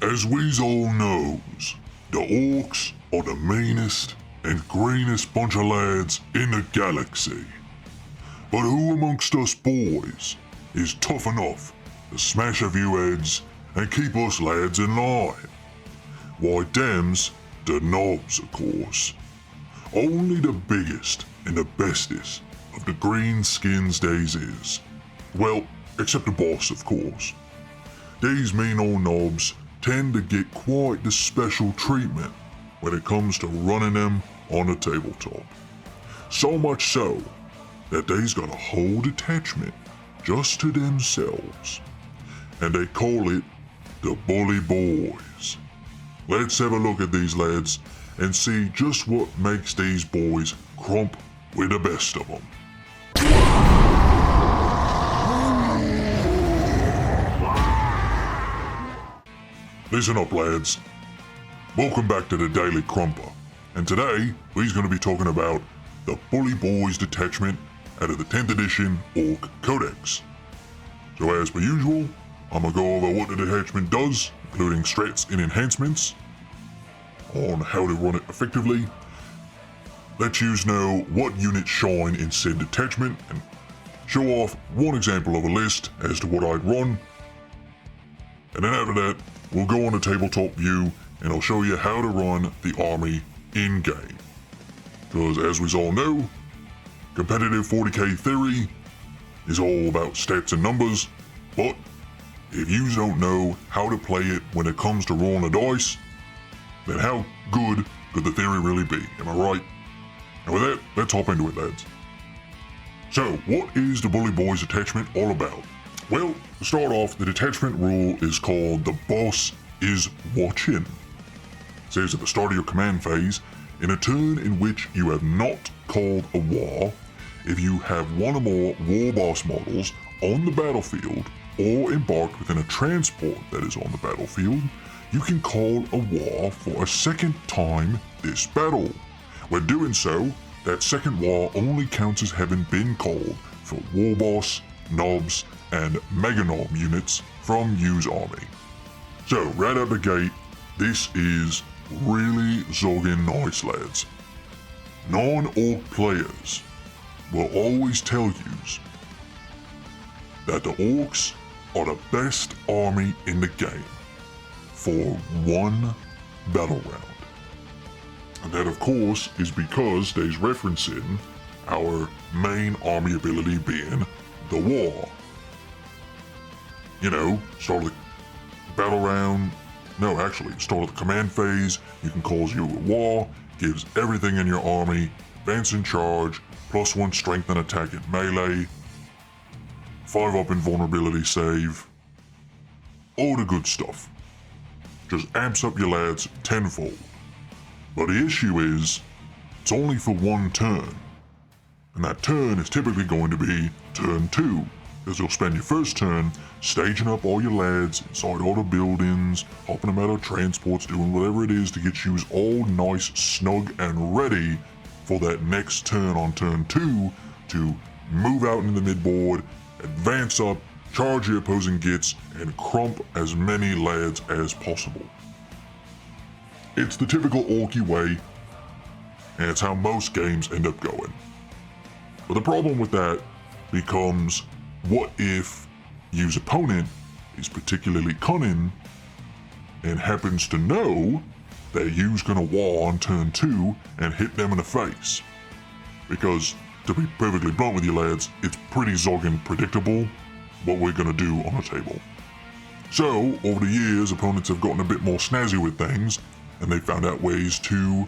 As we's all knows, the orcs are the meanest and greenest bunch of lads in the galaxy. But who amongst us boys is tough enough to smash a few heads and keep us lads in line? Why, them's the knobs, of course. Only the biggest and the bestest of the green skins days is. Well, except the boss, of course. These mean old knobs tend to get quite the special treatment when it comes to running them on a tabletop. So much so that they's got a whole detachment just to themselves. And they call it the Bully Boys. Let's have a look at these lads and see just what makes these boys crump with the best of them. Listen up, lads. Welcome back to the Daily Crumper, and today we're going to be talking about the Bully Boys detachment out of the 10th edition Orc Codex. So as per usual, I'm going to go over what the detachment does, including strats and enhancements, on how to run it effectively, let you know what units shine in said detachment, and show off one example of a list as to what I'd run. And then after that, we'll go on a tabletop view and I'll show you how to run the army in-game. Because as we all know, competitive 40k theory is all about stats and numbers, but if you don't know how to play it when it comes to rolling the dice, then how good could the theory really be? Am I right? And with that, let's hop into it, lads. So, what is the Bully Boys detachment all about? Well, to start off, the detachment rule is called the boss is watching. It says at the start of your command phase, in a turn in which you have not called a war, if you have one or more war boss models on the battlefield or embarked within a transport that is on the battlefield, you can call a war for a second time this battle. When doing so, that second war only counts as having been called for war boss, knobs, and meganob units from U's army. So right out the gate, this is really zogging nice, lads. Non-orc players will always tell yous that the orcs are the best army in the game for one battle round. And that of course is because they's referencing our main army ability being the war. You know, start of the battle round, no actually, start of the command phase, you can cause you a war, gives everything in your army, advance in charge, +1 strength and attack in melee, 5 up invulnerability save, all the good stuff. Just amps up your lads tenfold. But the issue is, it's only for one turn. And that turn is typically going to be turn 2, because you'll spend your first turn staging up all your lads inside all the buildings, hopping them out of transports, doing whatever it is to get you all nice, snug, and ready for that next turn on turn 2 to move out into the midboard, advance up, charge your opposing gits, and crump as many lads as possible. It's the typical orky way, and it's how most games end up going. But the problem with that becomes, what if you's opponent is particularly cunning and happens to know that you's gonna war on turn 2 and hit them in the face? Because, to be perfectly blunt with you lads, it's pretty zogging predictable what we're gonna do on a table. So, over the years, opponents have gotten a bit more snazzy with things, and they found out ways to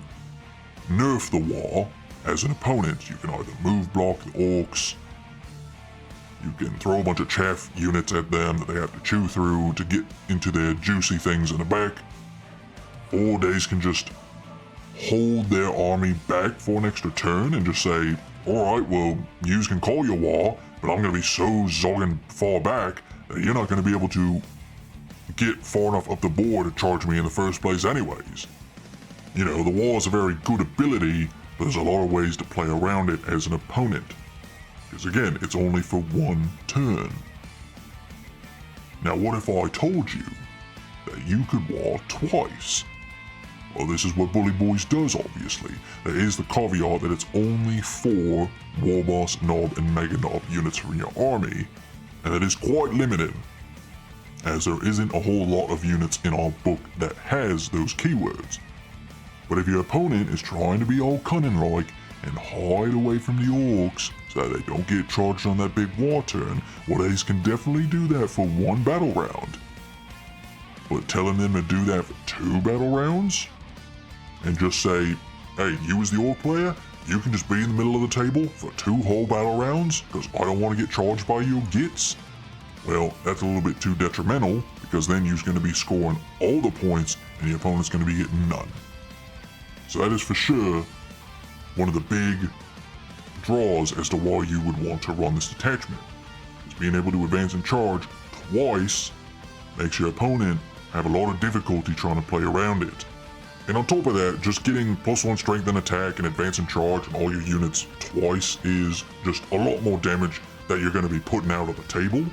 nerf the war as an opponent. You can either move block the orcs, you can throw a bunch of chaff units at them that they have to chew through to get into their juicy things in the back, or they can just hold their army back for an extra turn and just say, alright, well, yous can call your war, but I'm going to be so zogging far back that you're not going to be able to get far enough up the board to charge me in the first place anyways. You know, the war is a very good ability, but there's a lot of ways to play around it as an opponent. Because again, it's only for one turn. Now what if I told you that you could war twice. Well, this is what Bully Boyz does, obviously. There is the caveat that it's only 4 War Boss, Nob, and Mega Nob units from your army, and that is quite limited, as there isn't a whole lot of units in our book that has those keywords. But if your opponent is trying to be all cunning-like and hide away from the orcs so that they don't get charged on that big war turn, well, they can definitely do that for 1 battle round. But telling them to do that for 2 battle rounds? And just say, hey, you as the orc player, you can just be in the middle of the table for 2 whole battle rounds because I don't want to get charged by your gits? Well, that's a little bit too detrimental, because then you're going to be scoring all the points and the opponent's going to be getting none. So that is for sure one of the big draws as to why you would want to run this detachment. Is being able to advance and charge twice makes your opponent have a lot of difficulty trying to play around it. And on top of that, just getting +1 strength and attack and advance and charge on all your units twice is just a lot more damage that you're going to be putting out on the table.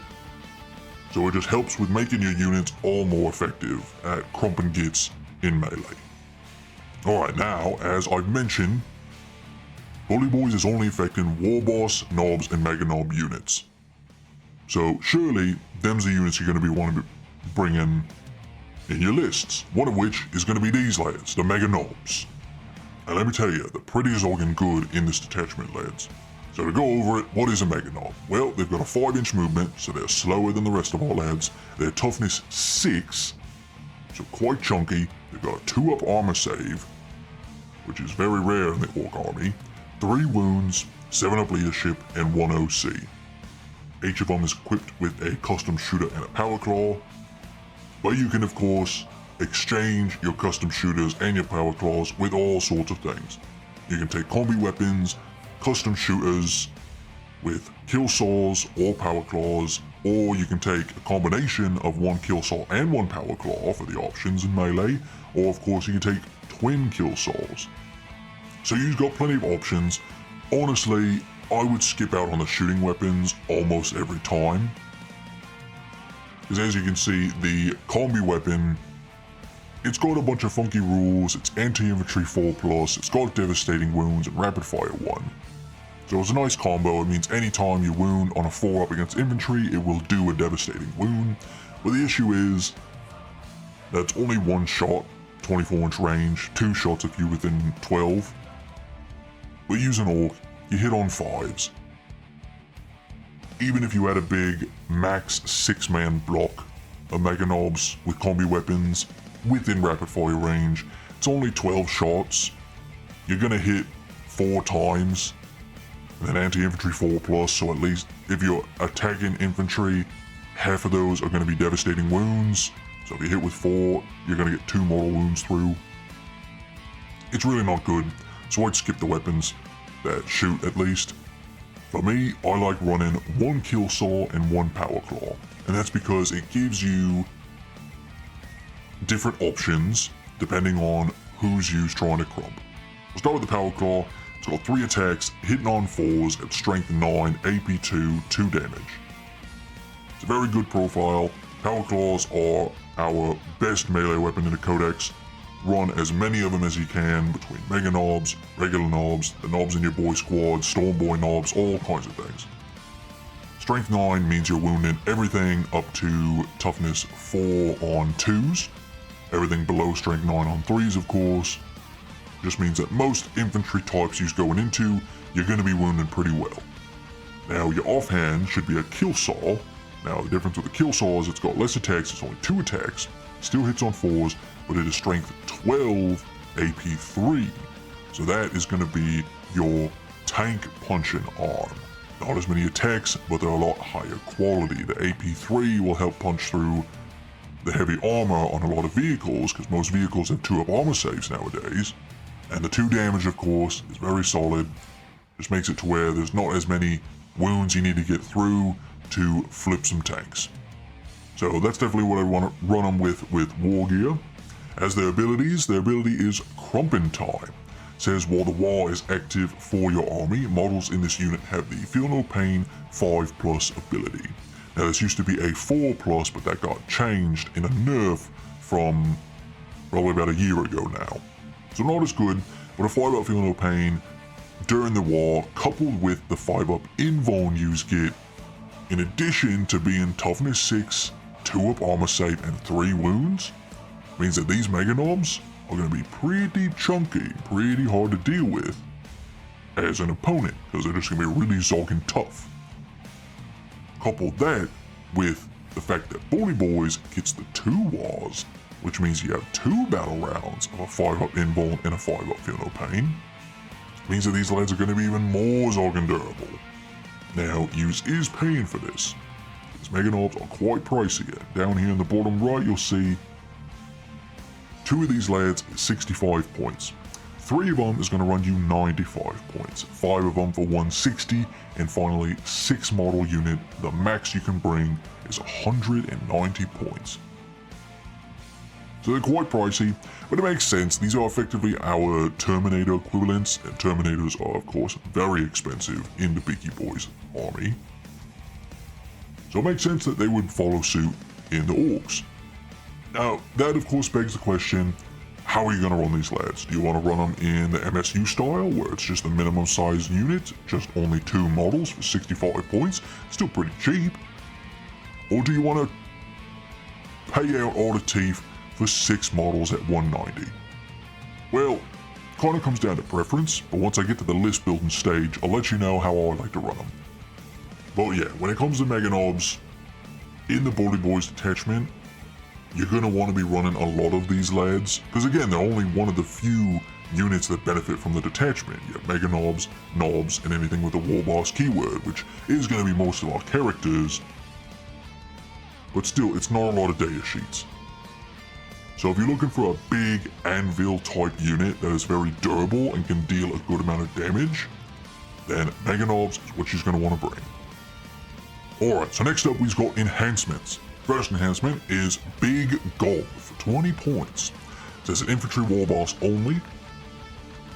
So it just helps with making your units all more effective at crumping gits in melee. Alright, now, as I've mentioned, Bully Boyz is only affecting War Boss, Nobs, and Mega Nob units. So surely, them's the units you're going to be wanting to bring in your lists, one of which is going to be these lads, the Mega Nobs. And let me tell you, the prettiest looking good in this detachment, lads. So to go over it, what is a Mega Nob? Well, they've got a 5-inch movement, so they're slower than the rest of our lads. Their toughness 6, so quite chunky. They've got a 2-up armor save, which is very rare in the Orc army, 3 wounds, 7-up leadership, and 1 OC. Each of them is equipped with a custom shooter and a power claw, but you can of course exchange your custom shooters and your power claws with all sorts of things. You can take combi weapons, custom shooters with kill saws or power claws, or you can take a combination of 1 kill saw and 1 power claw for the options in melee, or of course you can take twin kill saws. So you've got plenty of options. Honestly, I would skip out on the shooting weapons almost every time, because as you can see, the combi weapon, it's got a bunch of funky rules. It's anti-infantry 4+, it's got devastating wounds and rapid fire 1. So it's a nice combo. It means anytime you wound on a 4-up against infantry, it will do a devastating wound. But the issue is that it's only 1 shot, 24-inch range, 2 shots if you're within 12. But using Orc, you hit on 5s. Even if you had a big max 6-man block of Mega Nobs with combi weapons within rapid fire range, it's only 12 shots. You're gonna hit 4 times, and then anti-infantry 4+, so at least if you're attacking infantry, half of those are gonna be devastating wounds. So if you hit with 4, you're gonna get 2 mortal wounds through. It's really not good, so I'd skip the weapons that shoot at least. For me, I like running 1 kill saw and 1 power claw, and that's because it gives you different options depending on whose you's trying to crump. We'll start with the power claw. It's got 3 attacks, hitting on 4s at strength 9, AP 2, 2 damage. It's a very good profile. Power claws are our best melee weapon in the codex. Run as many of them as you can between Mega Nobs, regular Nobs, the Nobs in your boy squad, Storm Boy Nobs, all kinds of things. Strength 9 means you're wounding everything up to toughness 4 on 2s. Everything below strength 9 on 3s, of course. Just means that most infantry types you're going into, you're going to be wounding pretty well. Now, your offhand should be a kill saw. Now, the difference with the kill saw is it's got less attacks, it's only 2 attacks, still hits on 4s, but it is strength 12, AP 3. So that is going to be your tank punching arm. Not as many attacks, but they're a lot higher quality. The AP 3 will help punch through the heavy armor on a lot of vehicles, because most vehicles have 2-up armor saves nowadays. And the 2 damage, of course, is very solid. Just makes it to where there's not as many wounds you need to get through to flip some tanks. So that's definitely what I want to run them with War Gear. As their ability is Crumpin' Time. Says while the war is active for your army, models in this unit have the Feel No Pain 5+ ability. Now this used to be a 4+, but that got changed in a nerf from probably about a year ago now. So not as good, but a 5-up Feel No Pain during the war, coupled with the 5-up Invuln use kit, in addition to being Toughness 6, 2-up Armor Save, and 3 wounds, means that these Mega Knobs are going to be pretty chunky, pretty hard to deal with as an opponent, because they're just going to be really zogging tough. Couple that with the fact that Bully Boyz gets the 2 wars, which means you have 2 battle rounds of a 5-up Invuln and a 5-up Feel No Pain, means that these lads are going to be even more zogging durable. Now, use is paying for this. These Mega Knobs are quite pricey. Down here in the bottom right, you'll see 2 of these lads is 65 points. 3 of them is going to run you 95 points. 5 of them for 160, and finally 6 model unit, the max you can bring is 190 points. So they're quite pricey, but it makes sense. These are effectively our Terminator equivalents, and Terminators are of course very expensive in the Beaky Boys army. So it makes sense that they would follow suit in the Orcs. Now, that of course begs the question, how are you going to run these lads? Do you want to run them in the MSU style, where it's just a minimum size unit, just only 2 models for 65 points, still pretty cheap? Or do you want to pay out all the teeth for 6 models at 190? Well, kind of comes down to preference, but once I get to the list building stage, I'll let you know how I like to run them. But yeah, when it comes to Mega Knobs, in the Bully Boyz detachment, you're going to want to be running a lot of these lads, because again, they're only one of the few units that benefit from the detachment. You have Mega Knobs, Knobs, and anything with the War Boss keyword, which is going to be most of our characters, but still, it's not a lot of data sheets. So if you're looking for a big anvil type unit that is very durable and can deal a good amount of damage, then Mega Knobs is what she's going to want to bring. Alright, so next up we've got Enhancements. First enhancement is Big Gold for 20 points. It says an infantry war boss only.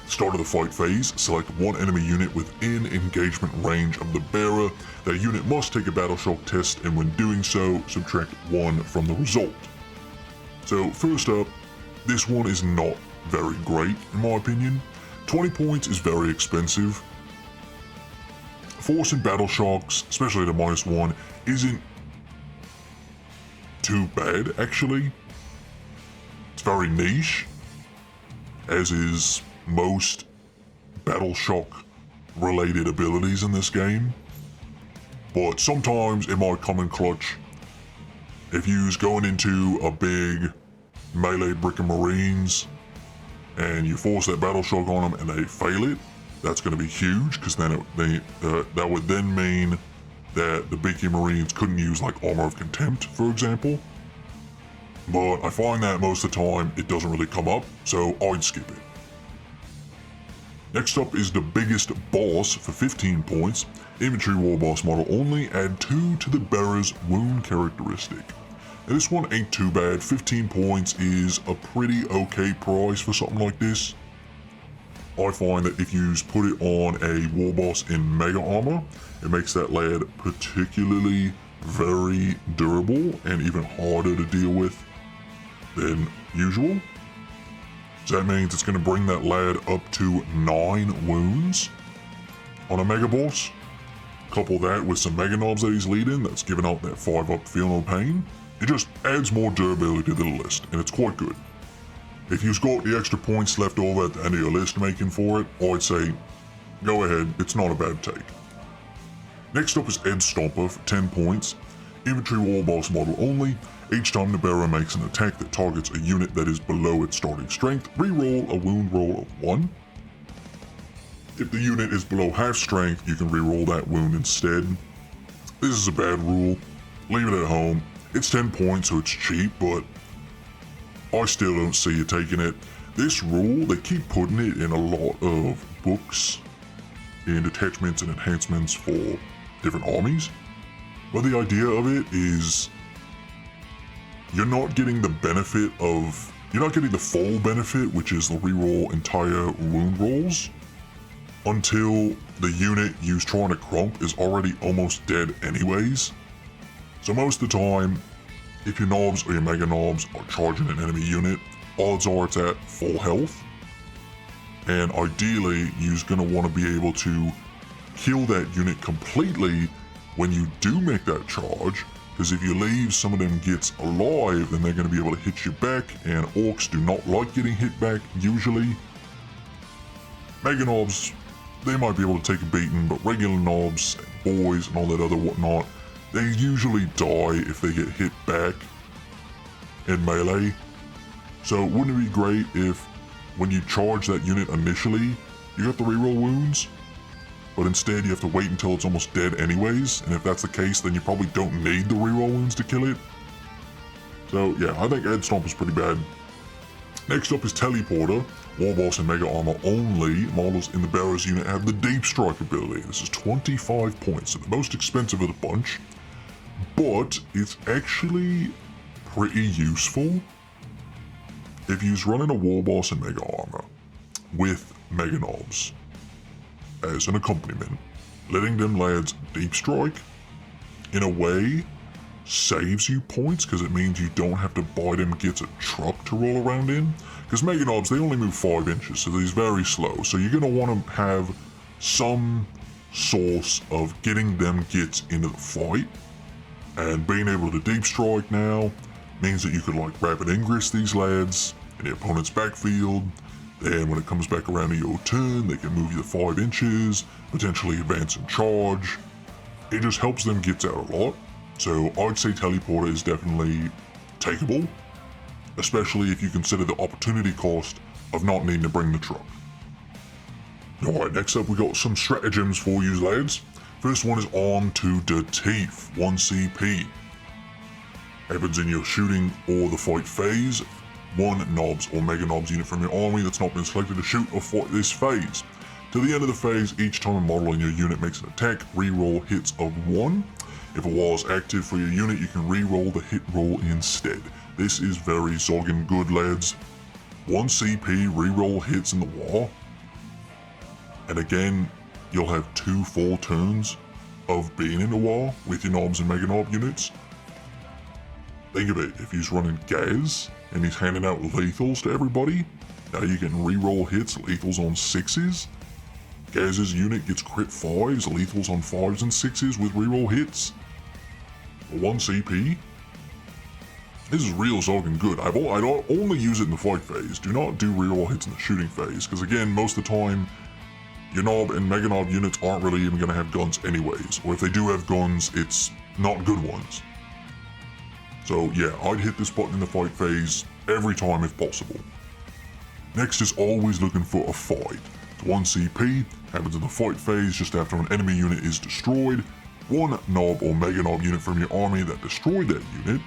Start of the fight phase, select one enemy unit within engagement range of the bearer. That unit must take a battle shock test, and when doing so, subtract 1 from the result. So first up, this one is not very great in my opinion. 20 points is very expensive. Forcing battle shocks, especially the -1, isn't too bad actually. It's very niche, as is most battle shock related abilities in this game. But sometimes it might come in clutch. If you're going into a big melee brick and marines and you force that battle shock on them and they fail it, that's going to be huge, because then that would then mean that the Beaky Marines couldn't use like Armor of Contempt, for example. But I find that most of the time it doesn't really come up, so I'd skip it. Next up is the biggest boss for 15 points. Infantry War Boss model only, add 2 to the bearer's wound characteristic. Now this one ain't too bad. 15 points is a pretty okay price for something like this. I find that if you put it on a war boss in Mega Armor, it makes that lad particularly very durable and even harder to deal with than usual. So that means it's going to bring that lad up to 9 wounds on a Mega Boss. Couple that with some Mega Knobs that he's leading, that's giving out that 5-up Feel No Pain. It just adds more durability to the list, and it's quite good. If you've got the extra points left over at the end of your list making for it, I'd say go ahead, it's not a bad take. Next up is Ed Stomper for 10 points. Infantry War Boss model only. Each time the bearer makes an attack that targets a unit that is below its starting strength, re-roll a wound roll of 1. If the unit is below half strength, you can re-roll that wound instead. This is a bad rule. Leave it at home. It's 10 points, so it's cheap, but I still don't see you taking it. This rule, they keep putting it in a lot of books, in detachments and enhancements for different armies. But the idea of it is you're not getting the benefit of, you're not getting the full benefit, which is the reroll entire wound rolls, until the unit you're trying to crump is already almost dead anyways. So most of the time, if your knobs or your mega knobs are charging an enemy unit, odds are it's at full health. And ideally, you're going to want to be able to kill that unit completely when you do make that charge, because if you leave some of them gits alive, then they're going to be able to hit you back, and orcs do not like getting hit back usually. Mega knobs, they might be able to take a beating, but regular knobs, and boys, and all that other whatnot, they usually die if they get hit back in melee. So wouldn't it be great if when you charge that unit initially, you got the reroll wounds, but instead you have to wait until it's almost dead anyways, and if that's the case, then you probably don't need the reroll wounds to kill it. So yeah, I think Ed Stomp is pretty bad. Next up is Teleporter. Warboss and Mega Armor only models in the Bearer's unit have the Deep Strike ability. This is 25 points, so the most expensive of the bunch, but it's actually pretty useful if you're running a Warboss and Mega Armor with Mega Knobs as an accompaniment. Letting them lads Deep Strike, in a way, saves you points, because it means you don't have to buy them gets a truck to roll around in. Because Mega Knobs, they only move 5 inches, so they're very slow. So you're going to want to have some source of getting them gets into the fight. And being able to Deep Strike now means that you could like rapid ingress these lads in the opponent's backfield. Then when it comes back around to your turn, they can move you to 5 inches, potentially advance and charge. It just helps them get out a lot. So I'd say Teleporter is definitely takeable, especially if you consider the opportunity cost of not needing to bring the truck. Alright, next up we got some stratagems for you lads. First one is on to the Teeth, 1 CP. Happens in your shooting or the fight phase. 1 knobs or mega knobs unit from your army that's not been selected to shoot or fight this phase. To the end of the phase, each time a model in your unit makes an attack, reroll hits of 1. If a wall is active for your unit, you can reroll the hit roll instead. This is very zogging good, lads. 1 CP, reroll hits in the wall. And again, you'll have 2 full turns of being in the wall with your knobs and mega knob units. Think of it, if he's running Gaz and he's handing out lethals to everybody, now you're getting reroll hits, lethals on 6s. Gaz's unit gets crit 5s, lethals on 5s and 6s with reroll hits. 1 CP. This is real zogging good. I'd only use it in the fight phase. Do not do reroll hits in the shooting phase, because again, most of the time, your knob and mega knob units aren't really even going to have guns anyways. Or if they do have guns, it's not good ones. So yeah, I'd hit this button in the fight phase every time if possible. Next is always looking for a fight. It's 1 CP, happens in the fight phase just after an enemy unit is destroyed. 1 knob or mega knob unit from your army that destroyed that unit.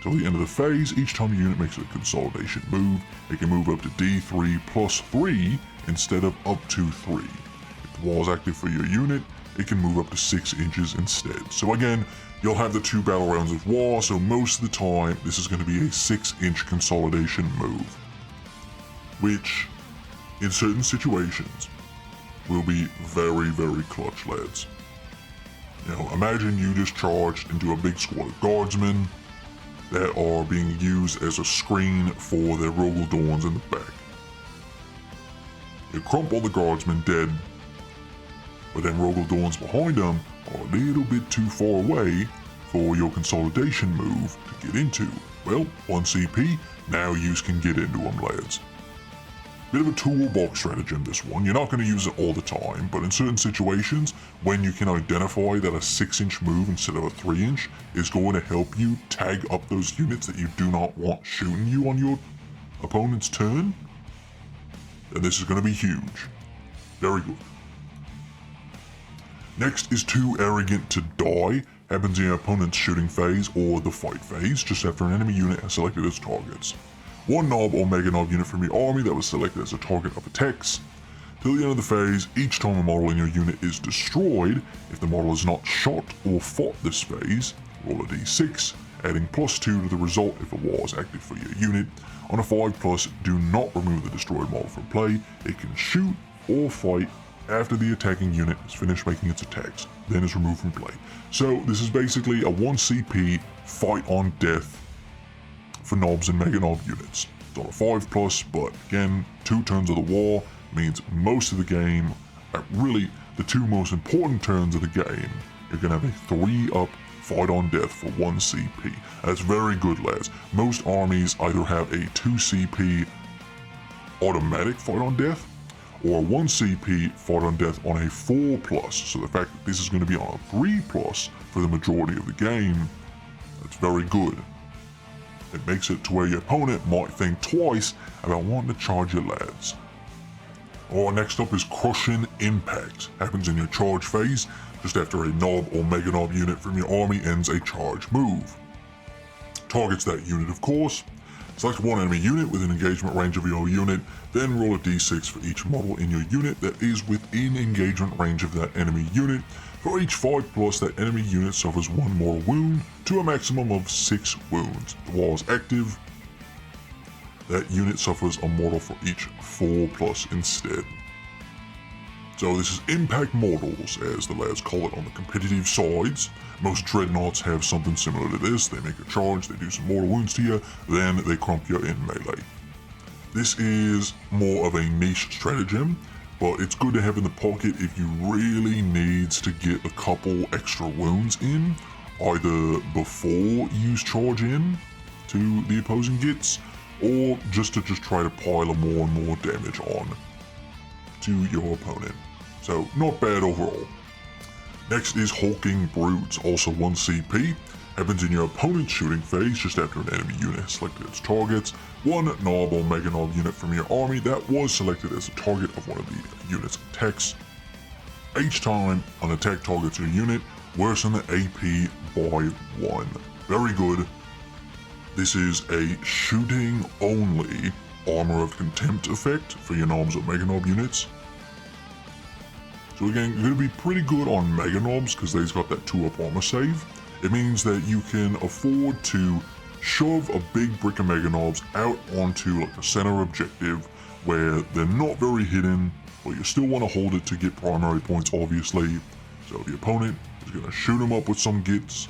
Till the end of the phase, each time your unit makes a consolidation move, it can move up to D3 plus 3 instead of up to 3. If the wall is active for your unit, it can move up to 6 inches instead. So again, you'll have the 2 battle rounds of war, so most of the time, this is going to be a 6-inch consolidation move. Which, in certain situations, will be very, very clutch, lads. You know, imagine you just charged into a big squad of guardsmen that are being used as a screen for their Rogaldorns in the back. You crump all the guardsmen dead, but then Rogaldorns behind them are a little bit too far away for your consolidation move to get into. Well, 1 CP, now you can get into them, lads. Bit of a toolbox stratagem, this one. You're not going to use it all the time, but in certain situations, when you can identify that a 6-inch move instead of a 3-inch is going to help you tag up those units that you do not want shooting you on your opponent's turn, then this is going to be huge. Very good. Next is Too Arrogant to Die. Happens in your opponent's shooting phase or the fight phase, just after an enemy unit has selected its targets. 1 knob or mega knob unit from your army that was selected as a target of attacks. Till the end of the phase, each time a model in your unit is destroyed, if the model is not shot or fought this phase, roll a d6, adding +2 to the result if a wall is active for your unit. On a 5+, do not remove the destroyed model from play. It can shoot or fight after the attacking unit has finished making its attacks, then is removed from play. So this is basically a 1 CP fight on death for knobs and mega knob units. It's on a 5+, but again, 2 turns of the war means most of the game, really the 2 most important turns of the game, you're gonna have a 3-up fight on death for 1 CP. That's very good, lads. Most armies either have a 2 CP automatic fight on death, or 1 CP fight on death on a 4+. So the fact that this is going to be on a 3+ for the majority of the game, that's very good. It makes it to where your opponent might think twice about wanting to charge your lads. Next up is Crushing Impact. Happens in your charge phase, just after a knob or mega knob unit from your army ends a charge move. Targets that unit, of course. Select 1 enemy unit within engagement range of your unit, then roll a d6 for each model in your unit that is within engagement range of that enemy unit. For each 5+, that enemy unit suffers 1 mortal wound to a maximum of 6 wounds. While it's active, that unit suffers a mortal for each 4+ instead. So this is impact mortals, as the lads call it on the competitive sides. Most dreadnoughts have something similar to this. They make a charge, they do some mortal wounds to you, then they crump you in melee. This is more of a niche stratagem, but it's good to have in the pocket if you really needs to get a couple extra wounds in, either before you use charge in to the opposing gets, or just to try to pile more and more damage on to your opponent. So not bad overall. Next is Hulking Brutes, also 1 CP. Happens in your opponent's shooting phase just after an enemy unit has selected its targets. 1 knob or mega knob unit from your army that was selected as the target of one of the unit's attacks. Each time an attack targets your unit, worsen the AP by 1. Very good. This is a shooting only Armor of Contempt effect for your knobs or mega knob units. So again, you're going to be pretty good on mega knobs because they've got that 2-up armor save. It means that you can afford to shove a big brick of mega knobs out onto like a center objective where they're not very hidden, but you still want to hold it to get primary points, obviously. So the opponent is going to shoot them up with some gits,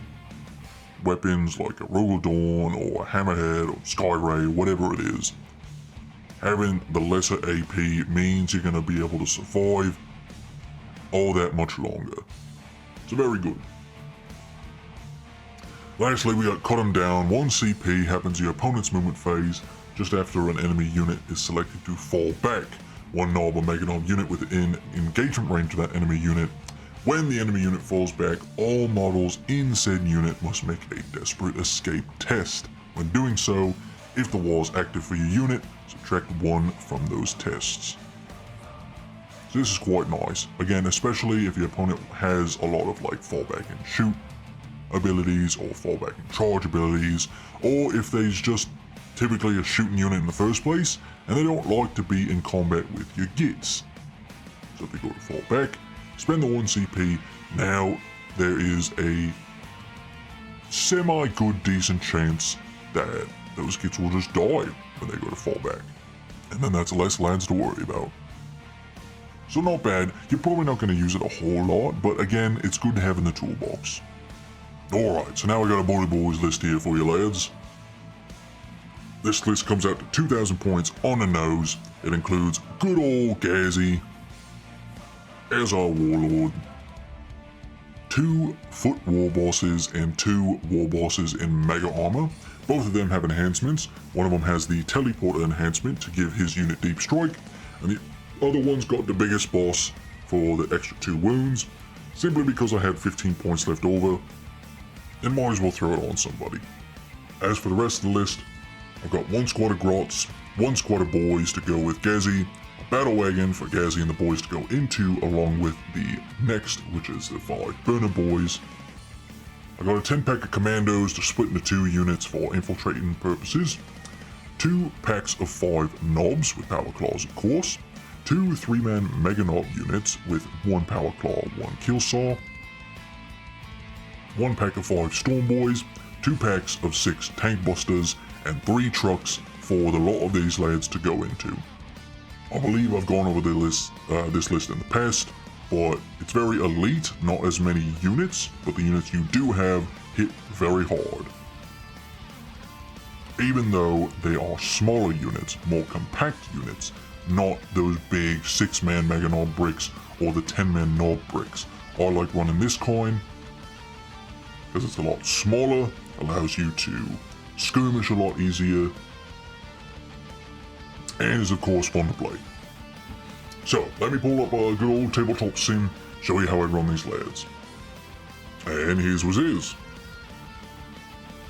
weapons like a Rogal Dawn or a Hammerhead or Skyray, whatever it is. Having the lesser AP means you're going to be able to survive all that much longer. So very good. Lastly, we got Cut 'em Down. 1 CP happens in your opponent's movement phase just after an enemy unit is selected to fall back. 1 knob or mega knob unit within engagement range of that enemy unit. When the enemy unit falls back, all models in said unit must make a desperate escape test. When doing so, if the wall is active for your unit, subtract 1 from those tests. So this is quite nice. Again, especially if your opponent has a lot of like fallback and shoot abilities or fallback and charge abilities, or if there's just typically a shooting unit in the first place and they don't like to be in combat with your gits. So if you go to fall back, spend the 1 CP, now there is a semi-good decent chance that those gits will just die when they go to fall back. And then that's less lands to worry about. So not bad. You're probably not going to use it a whole lot, but again, it's good to have in the toolbox. Alright, so now we got a Bully Boys list here for you lads. This list comes out to 2,000 points on the nose. It includes good old Gazi as our warlord, 2 foot war bosses and 2 war bosses in mega armor. Both of them have enhancements. One of them has the teleporter enhancement to give his unit deep strike, and the other one's got the biggest boss for the extra 2 wounds, simply because I had 15 points left over and might as well throw it on somebody. As for the rest of the list, I've got 1 squad of Grots, 1 squad of Boyz to go with Gazi, a battle wagon for Gazi and the Boyz to go into along with the next, which is the 5 Burner Boys. I got a 10-pack of Commandos to split into 2 units for infiltrating purposes, 2 packs of 5 Knobs with Power Claws of course, 2 3-man Mega Knob units with 1 Power Claw, 1 Kill Saw, 1 pack of 5 Storm Boys, 2 packs of 6 Tank Busters, and 3 trucks for the lot of these lads to go into. I believe I've gone over this list in the past, but it's very elite, not as many units, but the units you do have hit very hard. even though they are smaller units, more compact units, not those big 6-man Mega Nob bricks or the 10-man Nob bricks. I like running this kind because it's a lot smaller, allows you to skirmish a lot easier, and is of course fun to play. So let me pull up a good old tabletop sim, show you how I run these lads. And here's what it is.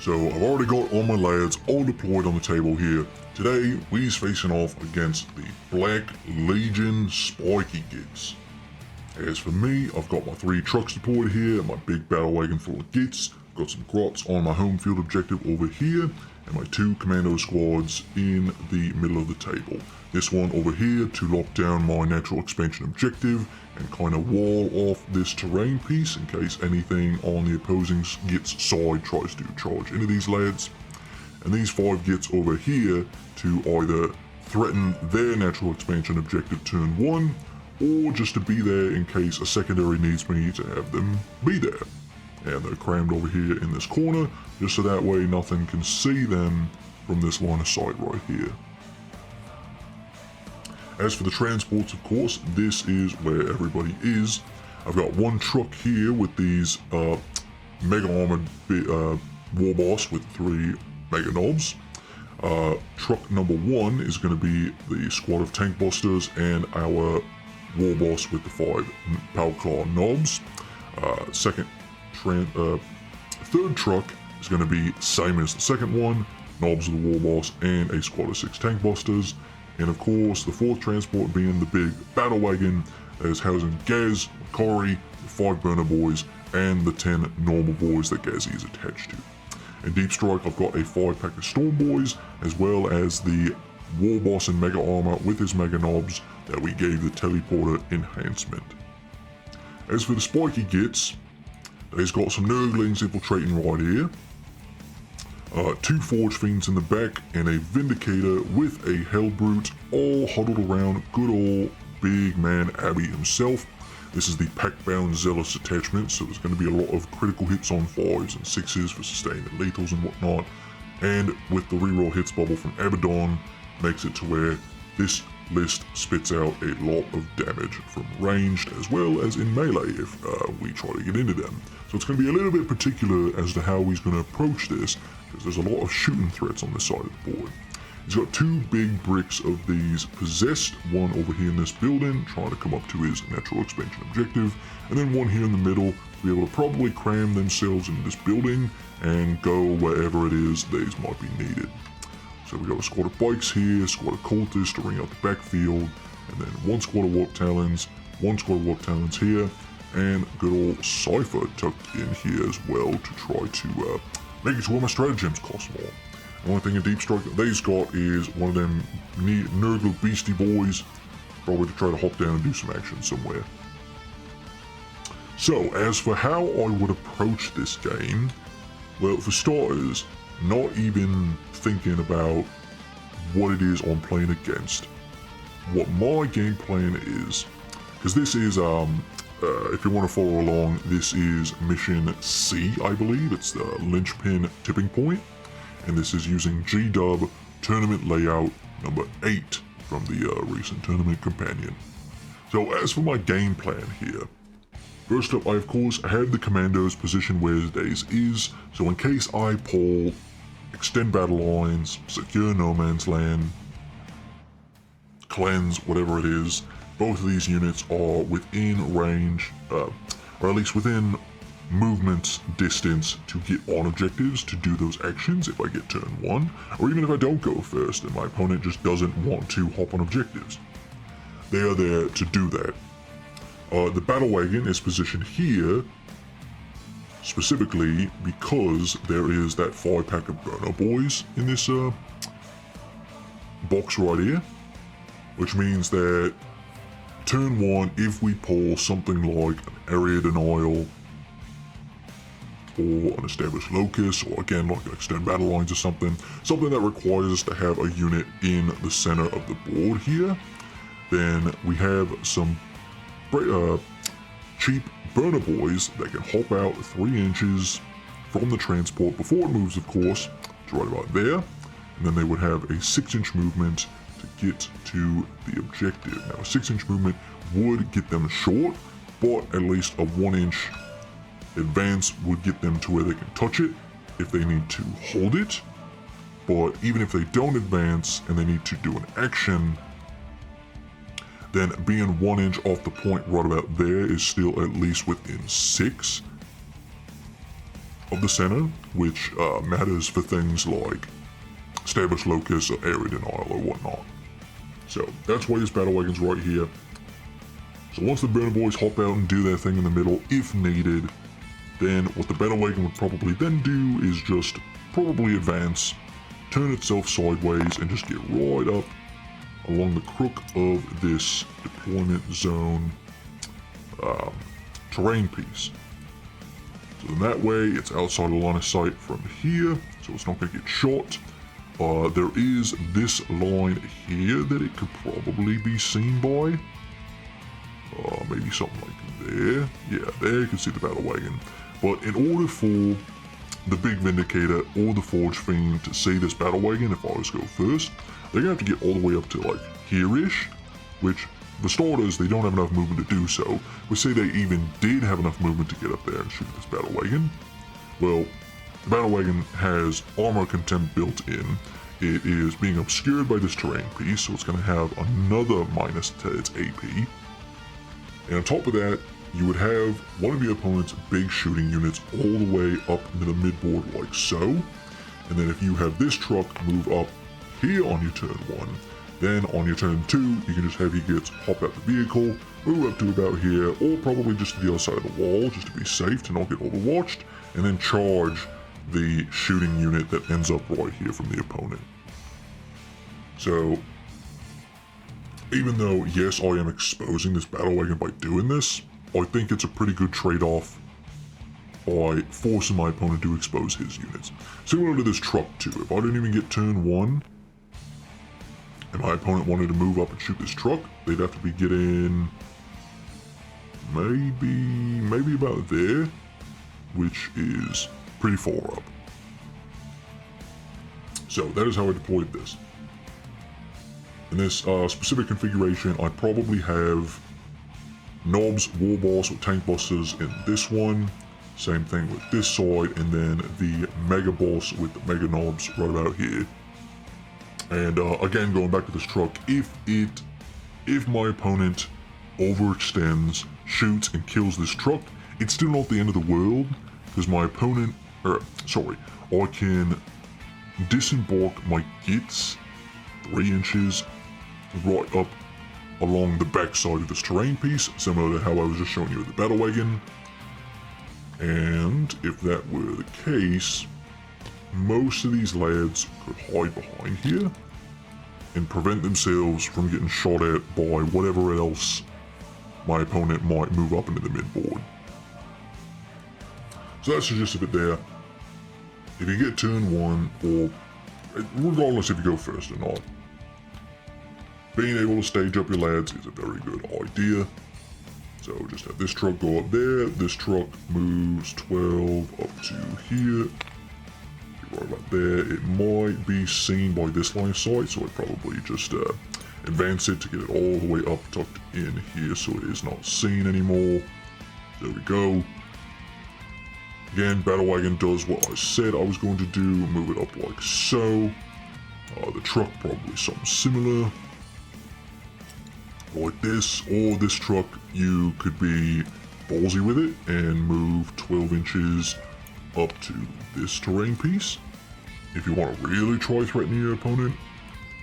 So I've already got all my lads all deployed on the table here. Today we's facing off against the Black Legion Spiky Gits. As for me, I've got my 3 trucks deployed here, my big battle wagon full of Gits, got some grots on my home field objective over here, and my 2 commando squads in the middle of the table. This one over here to lock down my natural expansion objective and kind of wall off this terrain piece in case anything on the opposing Gits side tries to charge into these lads. And these 5 Gits over here to either threaten their natural expansion objective turn 1, or just to be there in case a secondary needs me to have them be there. And they're crammed over here in this corner, just so that way nothing can see them from this line of sight right here. As for the transports, of course, this is where everybody is. I've got 1 truck here with these mega armored war boss with 3 mega nobs. Truck number 1 is going to be the squad of tank busters and our war boss with the 5 power claw nobs. Third truck is going to be same as the second one, nobs of the war boss and a squad of 6 tank busters. And of course, the 4th transport being the big battle wagon that is housing Gaz, Makari, the 5 burner boys, and the 10 normal boys that Gazzy is attached to. In Deep Strike, I've got a 5-pack of Storm Boys, as well as the war boss in mega armor with his mega nobs that we gave the teleporter enhancement. As for the Spiky Gits, they've got some Nurglings infiltrating right here. 2 Forge Fiends in the back and a Vindicator with a Hellbrute, all huddled around good old big man Abby himself. This is the Pack-Bound Zealous Detachment, so there's going to be a lot of critical hits on 5s and 6s for sustained and lethals and whatnot. And with the reroll hits bubble from Abaddon, makes it to where this list spits out a lot of damage from ranged as well as in melee if we try to get into them. So it's going to be a little bit particular as to how he's going to approach this, because there's a lot of shooting threats on this side of the board. He's got 2 big bricks of these possessed, one over here in this building, trying to come up to his natural expansion objective, and then one here in the middle to be able to probably cram themselves into this building and go wherever it is these might be needed. So we got a squad of bikes here, a squad of cultists to ring out the backfield, and then 1 squad of warp talons, 1 squad of warp talons here, and good old Cypher tucked in here as well to try to make it to where my stratagems cost more. The only thing in Deep Strike that they've got is one of them Nurgle Beastie Boys, probably to try to hop down and do some action somewhere. So, as for how I would approach this game, well, for starters, not even thinking about what it is I'm playing against. What my game plan is, because this is, if you want to follow along, this is Mission C, I believe. It's the Linchpin Tipping Point. And this is using G-Dub Tournament Layout number 8 from the recent Tournament Companion. So as for my game plan here, first up I of course have the commandos positioned where theirs is, so in case I pull extend battle lines, secure no man's land, cleanse, whatever it is, both of these units are within range, or at least within movement distance to get on objectives to do those actions if I get turn 1, or even if I don't go first and my opponent just doesn't want to hop on objectives. They are there to do that. The battle wagon is positioned here specifically because there is that 5-pack of burner boys in this box right here, which means that turn 1, if we pull something like an area denial or an established locus, or again like an extend battle lines or something that requires us to have a unit in the center of the board here, then we have some cheap burner boys that can hop out 3 inches from the transport before it moves, of course, to right about there. and then they would have a 6-inch movement to get to the objective. Now, a 6-inch movement would get them short, but at least a 1-inch advance would get them to where they can touch it if they need to hold it. But even if they don't advance and they need to do an action, then being 1 inch off the point right about there is still at least within 6 of the center, which matters for things like established locus or area denial or whatnot. So that's why this battle wagon's right here. So once the burner boys hop out and do their thing in the middle, if needed, then what the battle wagon would probably then do is just probably advance, turn itself sideways, and just get right up along the crook of this deployment zone terrain piece. So then that way it's outside the line of sight from here, so it's not going to get shot. There is this line here that it could probably be seen by. Maybe something like there. Yeah, there you can see the battle wagon. But in order for the Big Vindicator or the Forge Fiend to see this battle wagon, if I was to go first, they're going to have to get all the way up to like here-ish, which for starters, they don't have enough movement to do so. We say they even did have enough movement to get up there and shoot this battle wagon. Well, the battle wagon has armor contempt built in. It is being obscured by this terrain piece, so it's going to have another minus to its AP. And on top of that, you would have one of your opponent's big shooting units all the way up into the midboard like so. And then if you have this truck move up here on your turn 1, then on your turn 2, you can just have your units hop out the vehicle, move up to about here, or probably just to the other side of the wall, just to be safe to not get overwatched, and then charge the shooting unit that ends up right here from the opponent. So, even though, yes, I am exposing this battle wagon by doing this, I think it's a pretty good trade-off by forcing my opponent to expose his units. Similar to this truck too, if I didn't even get turn 1, and my opponent wanted to move up and shoot this truck, they'd have to be getting maybe about there, which is pretty far up. So that is how I deployed this. In this specific configuration, I probably have Knobs, War Boss with Tank Busters in this one. Same thing with this side, and then the Mega Boss with the Mega Knobs right about here. And again, going back to this truck, if my opponent overextends, shoots, and kills this truck, it's still not the end of the world, because my opponent, I can disembark my Gits 3 inches right up along the back side of this terrain piece, similar to how I was just showing you with the battle wagon. And if that were the case, most of these lads could hide behind here and prevent themselves from getting shot at by whatever else my opponent might move up into the midboard. So that's the gist of it there. If you get turn 1, or regardless if you go first or not, being able to stage up your lads is a very good idea. So just have this truck go up there, this truck moves 12 up to here, right about there. It might be seen by this line of sight, so I'd probably just advance it to get it all the way up tucked in here so it is not seen anymore. There we go. Again, Battle Wagon does what I said I was going to do, move it up like so. The truck probably something similar, like this, or this truck, you could be ballsy with it and move 12 inches up to this terrain piece if you want to really try threatening your opponent,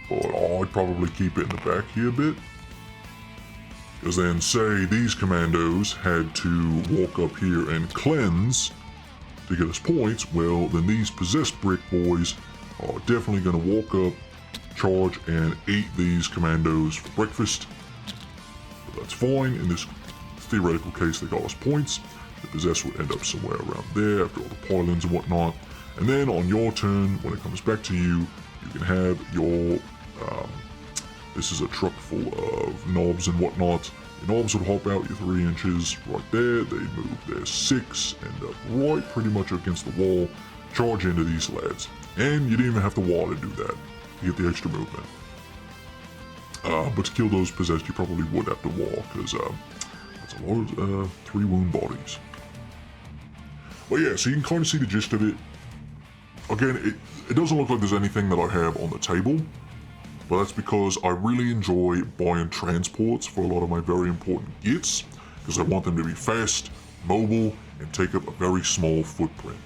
but I'd probably keep it in the back here a bit. Because then say these commandos had to walk up here and cleanse to get us points, well then these possessed brick boys are definitely going to walk up, charge, and eat these commandos for breakfast. But that's fine. In this theoretical case, they got us points. The possessed would end up somewhere around there after all the pylons and whatnot. And then on your turn, when it comes back to you, you can have your, this is a truck full of knobs and whatnot. Your knobs would hop out your 3 inches right there. They'd move their 6, end up right pretty much against the wall, charge into these lads. And you didn't even have to wall to do that, to get the extra movement. But to kill those possessed, you probably would have to wall, because that's a lot of 3 wound bodies. But yeah, so you can kind of see the gist of it. Again, it doesn't look like there's anything that I have on the table, but that's because I really enjoy buying transports for a lot of my very important gits, because I want them to be fast, mobile, and take up a very small footprint.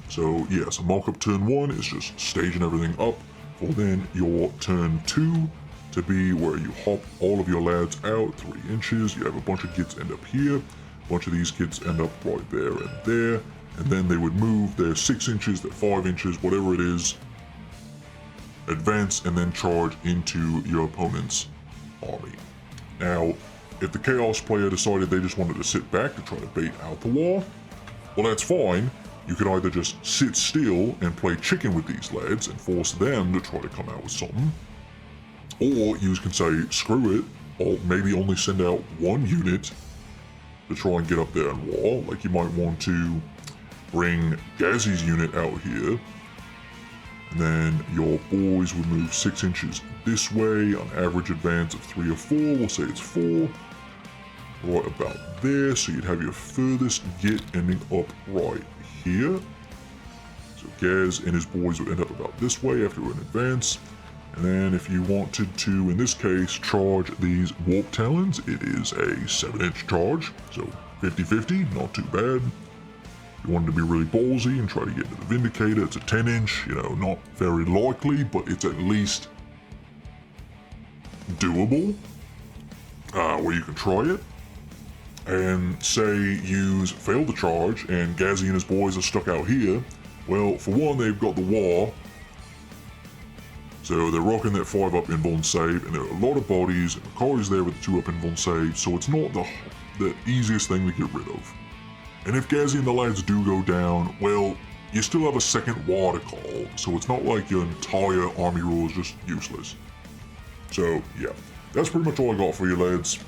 So yeah, so mock-up turn 1 is just staging everything up for then your turn 2 to be where you hop all of your lads out 3 inches. You have a bunch of gits end up here, a bunch of these gits end up right there and there, and then they would move their 6 inches, their 5 inches, whatever it is, advance and then charge into your opponent's army. Now, if the Chaos player decided they just wanted to sit back to try to bait out the war, well, that's fine. You could either just sit still and play chicken with these lads and force them to try to come out with something, or you can say, screw it, or maybe only send out 1 unit to try and get up there and wall. Like you might want to bring Gazzy's unit out here, and then your boys would move 6 inches this way, on average advance of 3 or 4, we'll say it's 4, right about there, so you'd have your furthest git ending up right here. So Gaz and his boys would end up about this way after an advance. And then if you wanted to, in this case, charge these Warp Talons, it is a 7-inch charge, so 50-50, not too bad. If you wanted to be really ballsy and try to get into the Vindicator, it's a 10-inch, you know, not very likely, but it's at least doable, where you can try it. And say you fail the charge and Gazzy and his boys are stuck out here, well, for one, they've got the war, so they're rocking that 5-up invuln save, and there are a lot of bodies, and Makari's there with the 2-up invuln save, so it's not the easiest thing to get rid of. And if Gazzy and the lads do go down, well, you still have a second war to call, so it's not like your entire army rule is just useless. So yeah, that's pretty much all I got for you, lads.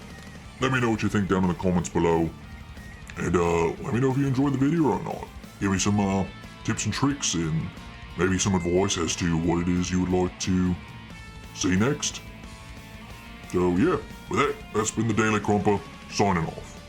Let me know what you think down in the comments below, and let me know if you enjoyed the video or not. Give me some tips and tricks, and maybe some advice as to what it is you would like to see next. So yeah, with that, that's been the Daily Crumper, signing off.